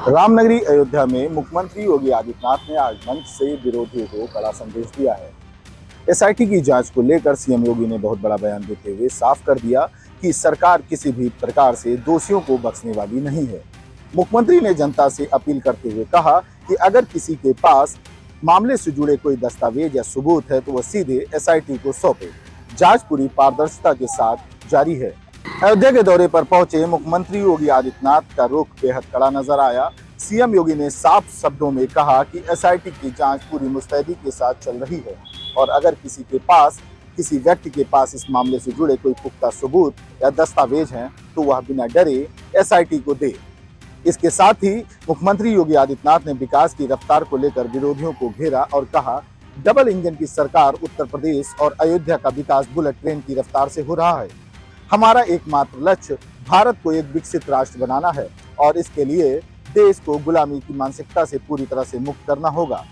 रामनगरी अयोध्या में मुख्यमंत्री योगी आदित्यनाथ ने आज मंच से विरोधियों को कड़ा संदेश दिया है। एसआईटी की जांच को लेकर सीएम योगी ने बहुत बड़ा बयान देते हुए साफ कर दिया कि सरकार किसी भी प्रकार से दोषियों को बख्शने वाली नहीं है। मुख्यमंत्री ने जनता से अपील करते हुए कहा कि अगर किसी के पास मामले से जुड़े कोई दस्तावेज या सबूत है तो वह सीधे एसआईटी को सौंपे। जांच पूरी पारदर्शिता के साथ जारी है। अयोध्या के दौरे पर पहुंचे मुख्यमंत्री योगी आदित्यनाथ का रुख बेहद कड़ा नजर आया। सीएम योगी ने साफ शब्दों में कहा कि एसआईटी की जांच पूरी मुस्तैदी के साथ चल रही है और अगर किसी व्यक्ति के पास इस मामले से जुड़े कोई पुख्ता सबूत या दस्तावेज हैं तो वह बिना डरे एसआईटी को दे। इसके साथ ही मुख्यमंत्री योगी आदित्यनाथ ने विकास की रफ्तार को लेकर विरोधियों को घेरा और कहा, डबल इंजन की सरकार उत्तर प्रदेश और अयोध्या का विकास बुलेट ट्रेन की रफ्तार से हो रहा है। हमारा एकमात्र लक्ष्य भारत को एक विकसित राष्ट्र बनाना है और इसके लिए देश को गुलामी की मानसिकता से पूरी तरह से मुक्त करना होगा।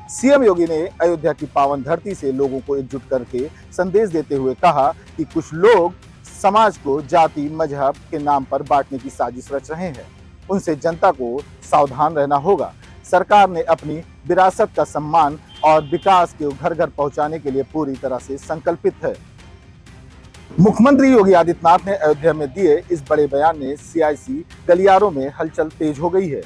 सीएम योगी ने अयोध्या की पावन धरती से लोगों को एकजुट करके संदेश देते हुए कहा कि कुछ लोग समाज को जाति मजहब के नाम पर बांटने की साजिश रच रहे हैं, उनसे जनता को सावधान रहना होगा। सरकार ने अपनी विरासत का सम्मान और विकास को घर घर पहुंचाने के लिए पूरी तरह से संकल्पित है। मुख्यमंत्री योगी आदित्यनाथ ने अयोध्या में दिए इस बड़े बयान ने सियासी गलियारों में हलचल तेज हो गई है,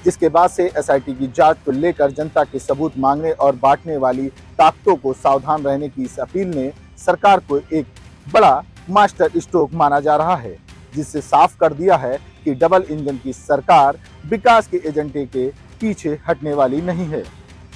जिसके बाद से एसआईटी की जांच को लेकर जनता के सबूत मांगने और बांटने वाली ताकतों को सावधान रहने की इस अपील ने सरकार को एक बड़ा मास्टर स्ट्रोक माना जा रहा है, जिससे साफ कर दिया है कि डबल इंजन की सरकार विकास के एजेंडे के पीछे हटने वाली नहीं है।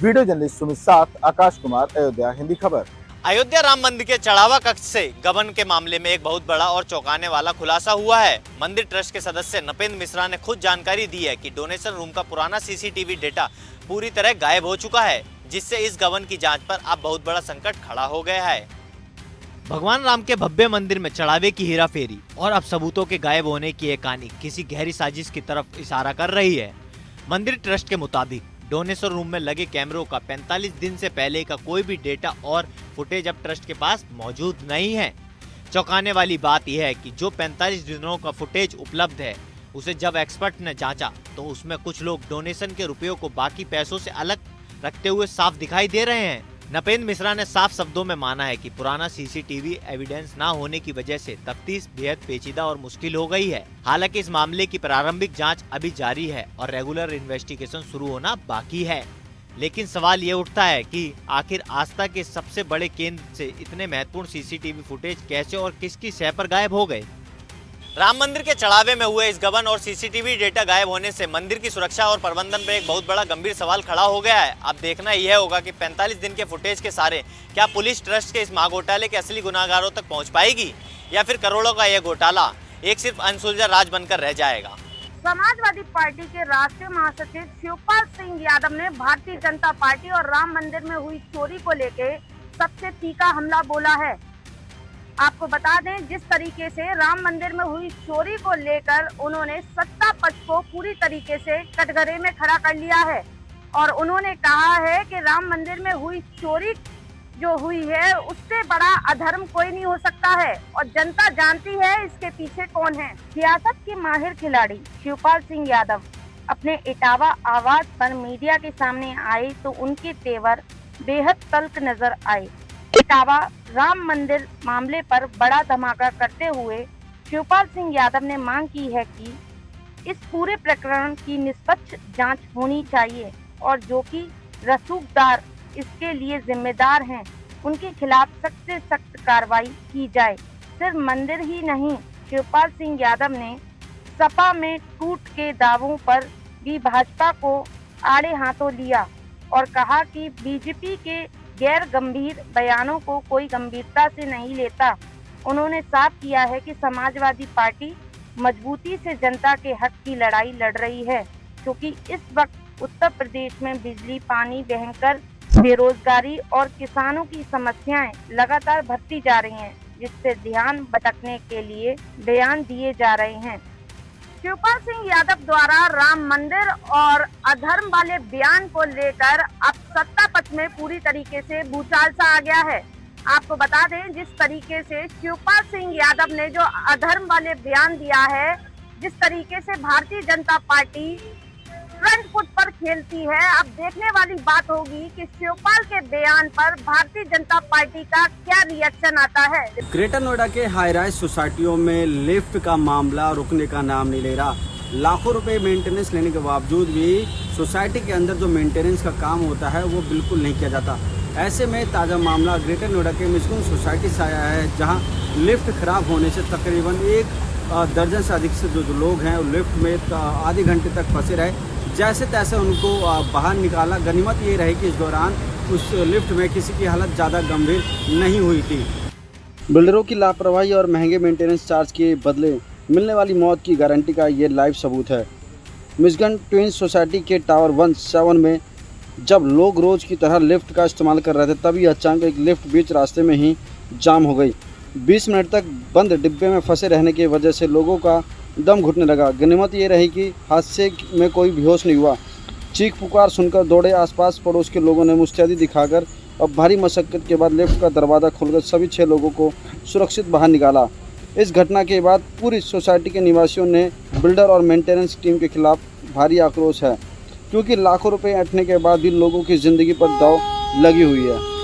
वीडियो जर्नलिस्ट सुमित साथ, आकाश कुमार, अयोध्या हिंदी खबर। अयोध्या राम मंदिर के चढ़ावा कक्ष से गबन के मामले में एक बहुत बड़ा और चौंकाने वाला खुलासा हुआ है। मंदिर ट्रस्ट के सदस्य नपेंद्र मिश्रा ने खुद जानकारी दी है कि डोनेशन रूम का पुराना सीसीटीवी डेटा पूरी तरह गायब हो चुका है, जिससे इस गबन की जांच पर अब बहुत बड़ा संकट खड़ा हो गया है। भगवान राम के भव्य मंदिर में चढ़ावे की हेराफेरी और अब सबूतों के गायब होने की एक कहानी किसी गहरी साजिश की तरफ इशारा कर रही है। मंदिर ट्रस्ट के मुताबिक डोनेशन रूम में लगे कैमरों का 45 दिन से पहले का कोई भी डेटा और फुटेज अब ट्रस्ट के पास मौजूद नहीं है। चौंकाने वाली बात यह है कि जो 45 दिनों का फुटेज उपलब्ध है, उसे जब एक्सपर्ट ने जांचा तो उसमें कुछ लोग डोनेशन के रुपयों को बाकी पैसों से अलग रखते हुए साफ दिखाई दे रहे हैं। नपेंद्र मिश्रा ने साफ शब्दों में माना है कि पुराना सीसीटीवी एविडेंस ना होने की वजह से तफ्तीश बेहद पेचीदा और मुश्किल हो गई है। हालांकि इस मामले की प्रारंभिक जांच अभी जारी है और रेगुलर इन्वेस्टिगेशन शुरू होना बाकी है। लेकिन सवाल ये उठता है कि आखिर आस्था के सबसे बड़े केंद्र से इतने महत्वपूर्ण सीसीटीवी फुटेज कैसे और किसकी शय पर गायब हो गए। राम मंदिर के चढ़ावे में हुए इस गबन और सीसीटीवी डेटा गायब होने से मंदिर की सुरक्षा और प्रबंधन पर एक बहुत बड़ा गंभीर सवाल खड़ा हो गया है। अब देखना यह होगा कि 45 दिन के फुटेज के सारे क्या पुलिस ट्रस्ट के इस महाघोटाले के असली गुनाहगारों तक पहुंच पाएगी या फिर करोड़ों का यह घोटाला एक सिर्फ अनसुलझा राज बनकर रह जाएगा। समाजवादी पार्टी के राष्ट्रीय महासचिव शिवपाल सिंह यादव ने भारतीय जनता पार्टी और राम मंदिर में हुई चोरी को लेकर सबसे तीखा हमला बोला है। आपको बता दें, जिस तरीके से राम मंदिर में हुई चोरी को लेकर उन्होंने सत्ता पक्ष को पूरी तरीके से कटघरे में खड़ा कर लिया है और उन्होंने कहा है कि राम मंदिर में हुई चोरी जो हुई है उससे बड़ा अधर्म कोई नहीं हो सकता है और जनता जानती है इसके पीछे कौन है। सियासत के माहिर खिलाड़ी शिवपाल सिंह यादव अपने इटावा आवाज पर मीडिया के सामने आए तो उनके तेवर बेहद तल्ख नजर आए। इटावा राम मंदिर मामले पर बड़ा धमाका करते हुए शिवपाल सिंह यादव ने मांग की है कि इस पूरे प्रकरण की निष्पक्ष जांच होनी चाहिए और जो कि रसूखदार इसके लिए जिम्मेदार हैं उनके खिलाफ सख्त से सख्त कार्रवाई की जाए। सिर्फ मंदिर ही नहीं, शिवपाल सिंह यादव ने सपा में टूट के दावों पर भी भाजपा को आड़े हाथों लिया और कहा कि बीजेपी के गैर गंभीर बयानों को कोई गंभीरता से नहीं लेता। उन्होंने साफ किया है कि समाजवादी पार्टी मजबूती से जनता के हक की लड़ाई लड़ रही है, क्योंकि इस वक्त उत्तर प्रदेश में बिजली, पानी, भयंकर बेरोजगारी और किसानों की समस्याएं लगातार बढ़ती जा रही हैं, जिससे ध्यान भटकने के लिए बयान दिए जा रहे हैं। शिवपाल सिंह यादव द्वारा राम मंदिर और अधर्म वाले बयान को लेकर अब सत्ता पक्ष में पूरी तरीके से भूचाल सा आ गया है। आपको बता दें, जिस तरीके से शिवपाल सिंह यादव ने जो अधर्म वाले बयान दिया है, जिस तरीके से Bharatiya Janata party front foot पर खेलती है। अब देखने वाली बात होगी कि शिवपाल के बयान पर भारतीय जनता पार्टी का क्या रिएक्शन आता है। ग्रेटर नोएडा के हाई राइज सोसाइटियों में लिफ्ट का मामला रुकने का नाम नहीं ले रहा। लाखों रुपए मेंटेनेंस लेने के बावजूद भी सोसाइटी के अंदर जो मेंटेनेंस का काम होता है वो बिल्कुल नहीं किया जाता। ऐसे में ताज़ा मामला ग्रेटर नोएडा के मिस्किन सोसाइटी से आया है, जहां लिफ्ट खराब होने से तकरीबन एक दर्जन से अधिक से जो लोग हैं लिफ्ट में आधे घंटे तक फंसे रहे। जैसे तैसे उनको बाहर निकाला। गनीमत ये रही कि इस दौरान उस लिफ्ट में किसी की हालत ज़्यादा गंभीर नहीं हुई थी। बिल्डरों की लापरवाही और महंगे मेंटेनेंस चार्ज के बदले मिलने वाली मौत की गारंटी का ये लाइव सबूत है। मिशिगन ट्विंस सोसाइटी के टावर 17 में जब लोग रोज़ की तरह लिफ्ट का इस्तेमाल कर रहे थे, तभी अचानक एक लिफ्ट बीच रास्ते में ही जाम हो गई। 20 मिनट तक बंद डिब्बे में फंसे रहने की वजह से लोगों का दम घुटने लगा। गनीमत ये रही कि हादसे में कोई बेहोश नहीं हुआ। चीख पुकार सुनकर दौड़े आसपास पड़ोस के लोगों ने मुस्तैदी दिखाकर और भारी मशक्क़त के बाद लिफ्ट का दरवाज़ा खोलकर सभी 6 लोगों को सुरक्षित बाहर निकाला। इस घटना के बाद पूरी सोसाइटी के निवासियों ने बिल्डर और मेंटेनेंस टीम के खिलाफ भारी आक्रोश है, क्योंकि लाखों रुपए ऐंठने के बाद भी लोगों की ज़िंदगी पर दाव लगी हुई है।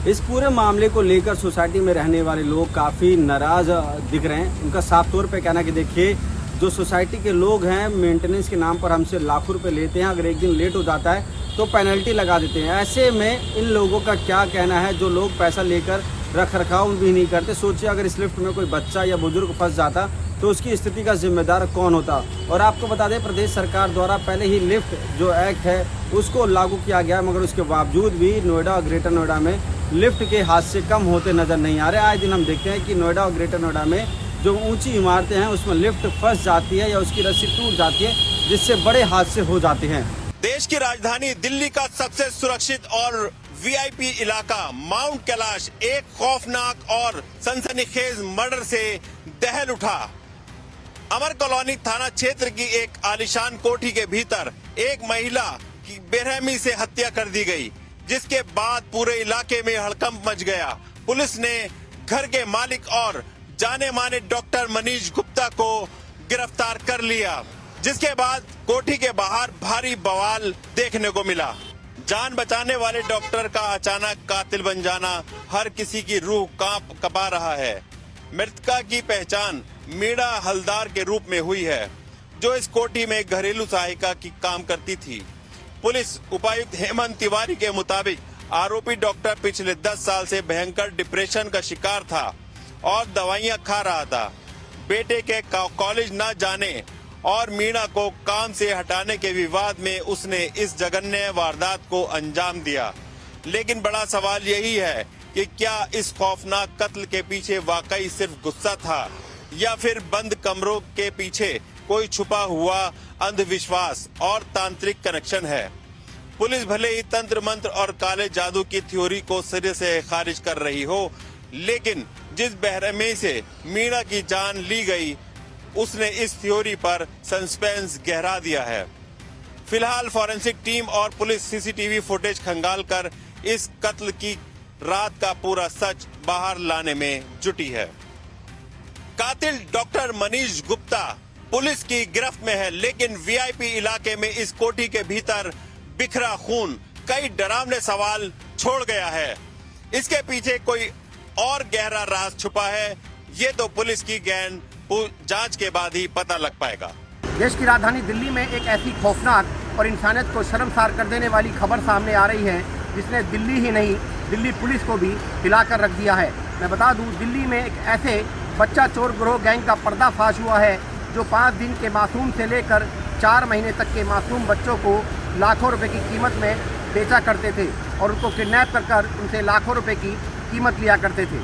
इस पूरे मामले को लेकर सोसाइटी में रहने वाले लोग काफ़ी नाराज़ दिख रहे हैं। उनका साफ तौर पे कहना कि देखिए, जो सोसाइटी के लोग हैं मेंटेनेंस के नाम पर हमसे लाखों रुपए लेते हैं, अगर एक दिन लेट हो जाता है तो पेनल्टी लगा देते हैं। ऐसे में इन लोगों का क्या कहना है, जो लोग पैसा लेकर रख रखाव भी नहीं करते। सोचिए अगर इस लिफ्ट में कोई बच्चा या बुजुर्ग फंस जाता तो उसकी स्थिति का जिम्मेदार कौन होता। और आपको बता दें, प्रदेश सरकार द्वारा पहले ही लिफ्ट जो एक्ट है उसको लागू किया गया, मगर उसके बावजूद भी नोएडा और ग्रेटर नोएडा में लिफ्ट के हादसे कम होते नज़र नहीं आ रहे। आए दिन हम देखते हैं कि नोएडा और ग्रेटर नोएडा में जो ऊंची इमारतें हैं उसमें लिफ्ट फंस जाती है या उसकी रस्सी टूट जाती है, जिससे बड़े हादसे हो जाते हैं। देश की राजधानी दिल्ली का सबसे सुरक्षित और वीआईपी इलाका माउंट कैलाश एक खौफनाक और सनसनीखेज मर्डर से दहल उठा। अमर कॉलोनी थाना क्षेत्र की एक आलीशान कोठी के भीतर एक महिला की बेरहमी से हत्या कर दी गई, जिसके बाद पूरे इलाके में हड़कंप मच गया। पुलिस ने घर के मालिक और जाने माने डॉक्टर मनीष गुप्ता को गिरफ्तार कर लिया, जिसके बाद कोठी के बाहर भारी बवाल देखने को मिला। जान बचाने वाले डॉक्टर का अचानक कातिल बन जाना हर किसी की रूह कपा रहा है। मृतका की पहचान मीणा हलदार के रूप में हुई है, जो इस कोठी में घरेलू सहायिका की काम करती थी। पुलिस उपायुक्त हेमंत तिवारी के मुताबिक आरोपी डॉक्टर पिछले 10 साल से भयंकर डिप्रेशन का शिकार था और दवाइयां खा रहा था। बेटे के कॉलेज न जाने और मीणा को काम से हटाने के विवाद में उसने इस जघन्य वारदात को अंजाम दिया। लेकिन बड़ा सवाल यही है कि क्या इस खौफनाक कत्ल के पीछे वाकई सिर्फ गुस्सा था या फिर बंद कमरों के पीछे कोई छुपा हुआ अंधविश्वास और तांत्रिक कनेक्शन है। पुलिस भले ही तंत्र मंत्र और काले जादू की थ्योरी को सिरे से खारिज कर रही हो, लेकिन जिस बेरहमी से मीणा की जान ली गई उसने इस थ्योरी पर सस्पेंस गहरा दिया है। फिलहाल फॉरेंसिक टीम और पुलिस सीसीटीवी फुटेज खंगालकर इस कत्ल की रात का पूरा सच बाहर लाने में जुटी है। कातिल डॉक्टर मनीष गुप्ता पुलिस की गिरफ्त में है, लेकिन वीआईपी इलाके में इस कोठी के भीतर बिखरा खून कई डरावने सवाल छोड़ गया है। इसके पीछे कोई और गहरा राज छुपा है, ये तो पुलिस की गहन जांच के बाद ही पता लग पाएगा। देश की राजधानी दिल्ली में एक ऐसी खौफनाक और इंसानियत को शर्मसार कर देने वाली खबर सामने आ रही है, जिसने दिल्ली ही नहीं दिल्ली पुलिस को भी हिलाकर रख दिया है। मैं बता दूं, दिल्ली में एक ऐसे बच्चा चोर गिरोह गैंग का पर्दाफाश हुआ है, जो 5 दिन के मासूम से लेकर 4 महीने तक के मासूम बच्चों को लाखों रुपए की कीमत में बेचा करते थे और उनको किडनैप कर उनसे लाखों रुपए की कीमत लिया करते थे।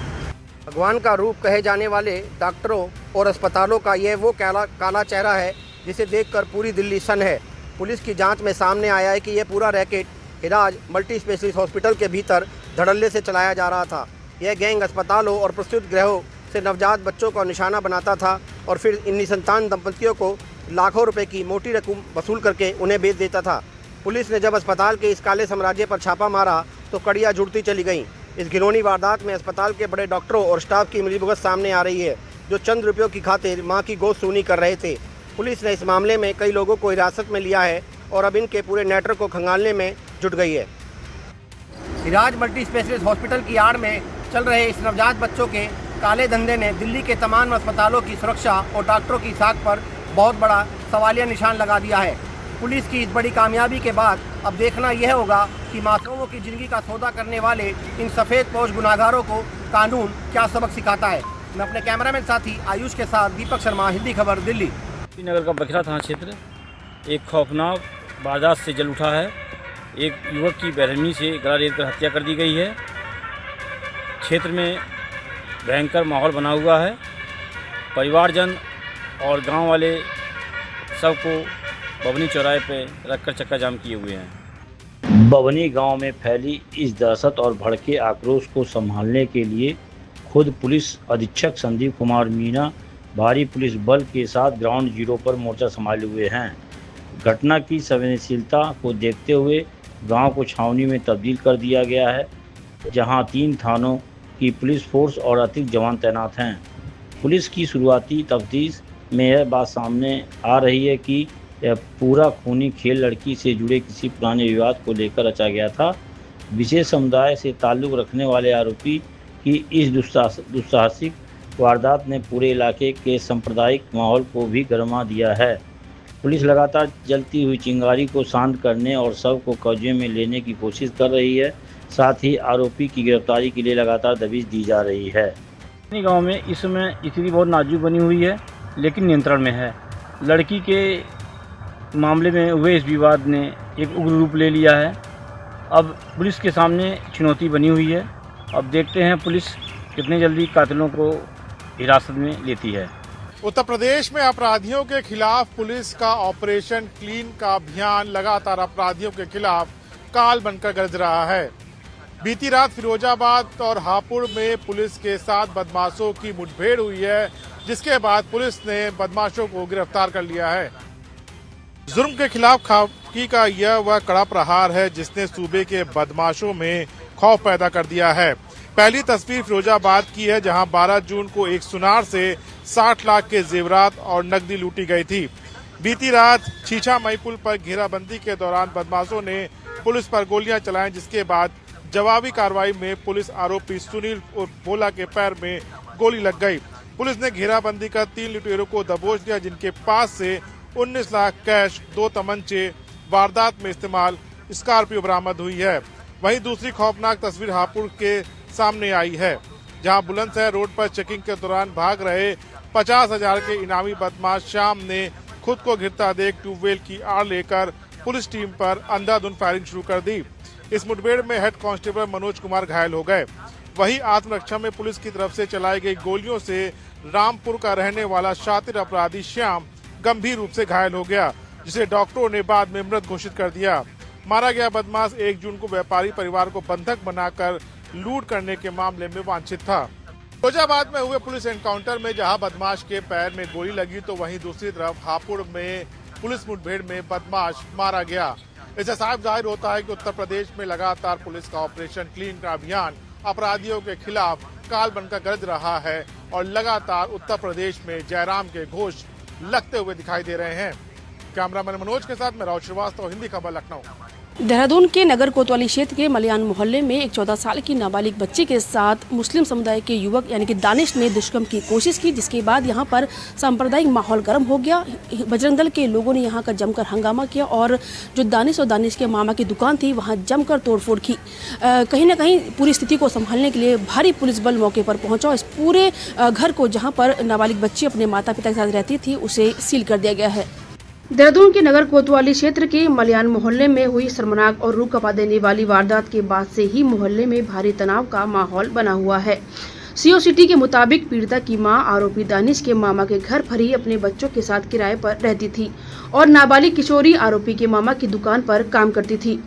भगवान का रूप कहे जाने वाले डॉक्टरों और अस्पतालों का यह वो काला चेहरा है, जिसे देखकर पूरी दिल्ली सन है। पुलिस की जांच में सामने आया है कि यह पूरा रैकेट हिराज मल्टी स्पेशलिस्ट हॉस्पिटल के भीतर धड़ल्ले से चलाया जा रहा था। यह गैंग अस्पतालों और प्रसूति गृहों से नवजात बच्चों को निशाना बनाता था और फिर इन निसंतान दंपतियों को लाखों रुपए की मोटी रकम वसूल करके उन्हें बेच देता था। पुलिस ने जब अस्पताल के इस काले साम्राज्य पर छापा मारा तो कड़ियाँ जुड़ती चली गईं। इस घिनौनी वारदात में अस्पताल के बड़े डॉक्टरों और स्टाफ की मिलीभगत सामने आ रही है, जो चंद रुपयों की खातिर मां की गोद सूनी कर रहे थे। पुलिस ने इस मामले में कई लोगों को हिरासत में लिया है और अब इनके पूरे नेटवर्क को खंगालने में जुट गई है। इराज मल्टी स्पेशलिस्ट हॉस्पिटल की आड़ में चल रहे इस नवजात बच्चों के काले धंधे ने दिल्ली के तमाम अस्पतालों की सुरक्षा और डॉक्टरों की साख पर बहुत बड़ा सवालिया निशान लगा दिया है। पुलिस की इस बड़ी कामयाबी के बाद अब देखना यह होगा कि मासूमों की जिंदगी का सौदा करने वाले इन सफ़ेद पोश गुनाहगारों को कानून क्या सबक सिखाता है। मैं अपने कैमरामैन साथी आयुष के साथ दीपक शर्मा, हिंदी खबर, दिल्ली। नगर का बखरा थाना क्षेत्र एक खौफनाक वारदात से जल उठा है। एक युवक की बेरहमी से गला रेत कर हत्या कर दी गई है। क्षेत्र में भयंकर माहौल बना हुआ है। परिवारजन और गांव वाले सबको बबनी चौराहे पे रखकर चक्का जाम किए हुए हैं। बबनी गांव में फैली इस दहशत और भड़के आक्रोश को संभालने के लिए खुद पुलिस अधीक्षक संदीप कुमार मीना भारी पुलिस बल के साथ ग्राउंड जीरो पर मोर्चा संभाले हुए हैं। घटना की संवेदनशीलता को देखते हुए गांव को छावनी में तब्दील कर दिया गया है, जहां 3 थानों की पुलिस फोर्स और अतिरिक्त जवान तैनात हैं। पुलिस की शुरुआती तफ्तीश में यह बात सामने आ रही है कि यह पूरा खूनी खेल लड़की से जुड़े किसी पुराने विवाद को लेकर रचा गया था। विशेष समुदाय से ताल्लुक़ रखने वाले आरोपी की इस दुस्साहसिक वारदात ने पूरे इलाके के सांप्रदायिक माहौल को भी गरमा दिया है। पुलिस लगातार जलती हुई चिंगारी को शांत करने और शव को कब्जे में लेने की कोशिश कर रही है। साथ ही आरोपी की गिरफ्तारी के लिए लगातार दबिश दी जा रही है। गांव में इस समय स्थिति बहुत नाजुक बनी हुई है, लेकिन नियंत्रण में है। लड़की के मामले में हुए इस विवाद ने एक उग्र रूप ले लिया है। अब पुलिस के सामने चुनौती बनी हुई है। अब देखते हैं पुलिस कितने जल्दी कातिलों को हिरासत में लेती है। उत्तर प्रदेश में अपराधियों के खिलाफ पुलिस का ऑपरेशन क्लीन का अभियान लगातार अपराधियों के खिलाफ काल बनकर गरज रहा है। बीती रात फिरोजाबाद और हापुड़ में पुलिस के साथ बदमाशों की मुठभेड़ हुई है, जिसके बाद पुलिस ने बदमाशों को गिरफ्तार कर लिया है। जुर्म के खिलाफ खाकी का यह वह कड़ा प्रहार है जिसने सूबे के बदमाशों में खौफ पैदा कर दिया है। पहली तस्वीर फिरोजाबाद की है, जहां 12 जून को एक सुनार से 60 लाख के जेवरात और नकदी लूटी गई थी। बीती रात छीछा मई पुल पर घेराबंदी के दौरान बदमाशों ने पुलिस पर गोलियां चलाई, जिसके बाद जवाबी कार्रवाई में पुलिस आरोपी सुनील उर्फ भोला के पैर में गोली लग गई। पुलिस ने घेराबंदी कर 3 लुटेरों को दबोच दिया, जिनके पास से 19 लाख कैश, 2 तमंचे, वारदात में इस्तेमाल स्कॉर्पियो बरामद हुई है। वहीं दूसरी खौफनाक तस्वीर हापुड़ के सामने आई है, जहां बुलंदशहर रोड पर चेकिंग के दौरान भाग रहे 50,000 के इनामी बदमाश श्याम ने खुद को घिरता देख ट्यूबवेल की आड़ लेकर पुलिस टीम पर अंधाधुंध फायरिंग शुरू कर दी। इस मुठभेड़ में हेड कांस्टेबल मनोज कुमार घायल हो गए। वहीं आत्मरक्षा में पुलिस की तरफ से चलाई गई गोलियों से रामपुर का रहने वाला शातिर अपराधी श्याम गंभीर रूप से घायल हो गया, जिसे डॉक्टरों ने बाद में मृत घोषित कर दिया। मारा गया बदमाश 1 जून को व्यापारी परिवार को बंधक बनाकर लूट करने के मामले में वांछित था। फिरोजाबाद में हुए पुलिस एनकाउंटर में जहां बदमाश के पैर में गोली लगी, तो वहीं दूसरी तरफ हापुड़ में पुलिस मुठभेड़ में बदमाश मारा गया। इससे साफ जाहिर होता है कि उत्तर प्रदेश में लगातार पुलिस का ऑपरेशन क्लीन का अभियान अपराधियों के खिलाफ काल बनकर गरज रहा है और लगातार उत्तर प्रदेश में जयराम के घोष लगते हुए दिखाई दे रहे हैं। कैमरामैन मनोज के साथ मैं राहुल श्रीवास्तव, हिंदी खबर, लखनऊ। देहरादून के नगर कोतवाली क्षेत्र के मलियान मोहल्ले में एक 14 साल की नाबालिग बच्ची के साथ मुस्लिम समुदाय के युवक यानी कि दानिश ने दुष्कर्म की कोशिश की, जिसके बाद यहां पर सांप्रदायिक माहौल गर्म हो गया। बजरंग दल के लोगों ने यहां का जमकर हंगामा किया और जो दानिश और दानिश के मामा की दुकान थी वहां जमकर तोड़फोड़ की। कहीं ना कहीं पूरी स्थिति को संभालने के लिए भारी पुलिस बल मौके पर पहुंचा। इस पूरे घर को जहाँ पर नाबालिग बच्ची अपने माता पिता के साथ रहती थी उसे सील कर दिया गया है। देहरादून के नगर कोतवाली क्षेत्र के मलियान मोहल्ले में हुई शर्मनाक और रूह कंपा देने वाली वारदात के बाद से ही मोहल्ले में भारी तनाव का माहौल बना हुआ है। सीओ सिटी के मुताबिक पीड़िता की मां आरोपी दानिश के मामा के घर पर ही अपने बच्चों के साथ किराए पर रहती थी और नाबालिग किशोरी आरोपी के मामा की दुकान पर काम करती थी।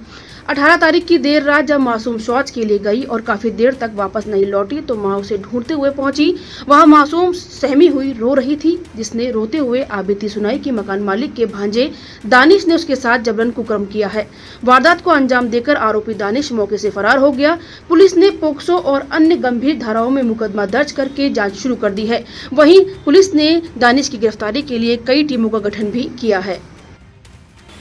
18 तारीख की देर रात जब मासूम शौच के लिए गई और काफी देर तक वापस नहीं लौटी तो मां उसे ढूंढते हुए पहुंची। वहां मासूम सहमी हुई रो रही थी, जिसने रोते हुए आबिती सुनाई कि मकान मालिक के भांजे दानिश ने उसके साथ जबरन कुकर्म किया है। वारदात को अंजाम देकर आरोपी दानिश मौके से फरार हो गया। पुलिस ने पोक्सो और अन्य गंभीर धाराओं में मुकदमा दर्ज करके जाँच शुरू कर दी है। वहीं पुलिस ने दानिश की गिरफ्तारी के लिए कई टीमों का गठन भी किया है।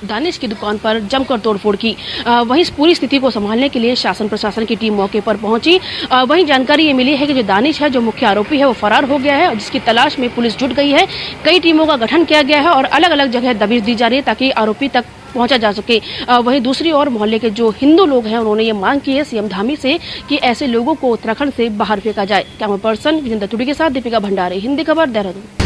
दानिश की दुकान पर जमकर तोड़फोड़ की। वहीं इस पूरी स्थिति को संभालने के लिए शासन प्रशासन की टीम मौके पर पहुंची। वहीं जानकारी ये मिली है कि जो दानिश है, जो मुख्य आरोपी है, वो फरार हो गया है और जिसकी तलाश में पुलिस जुट गई है। कई टीमों का गठन किया गया है और अलग अलग जगह दबिश दी जा रही है ताकि आरोपी तक पहुंचा जा सके। वहीं दूसरी ओर मोहल्ले के जो हिंदू लोग हैं, उन्होंने ये मांग की है सीएम धामी से कि ऐसे लोगों को उत्तराखंड से बाहर फेंका जाए। कैमरा पर्सन विजेंद्र तुड़ी के साथ दीपिका भंडारी, हिंदी खबर, देहरादून।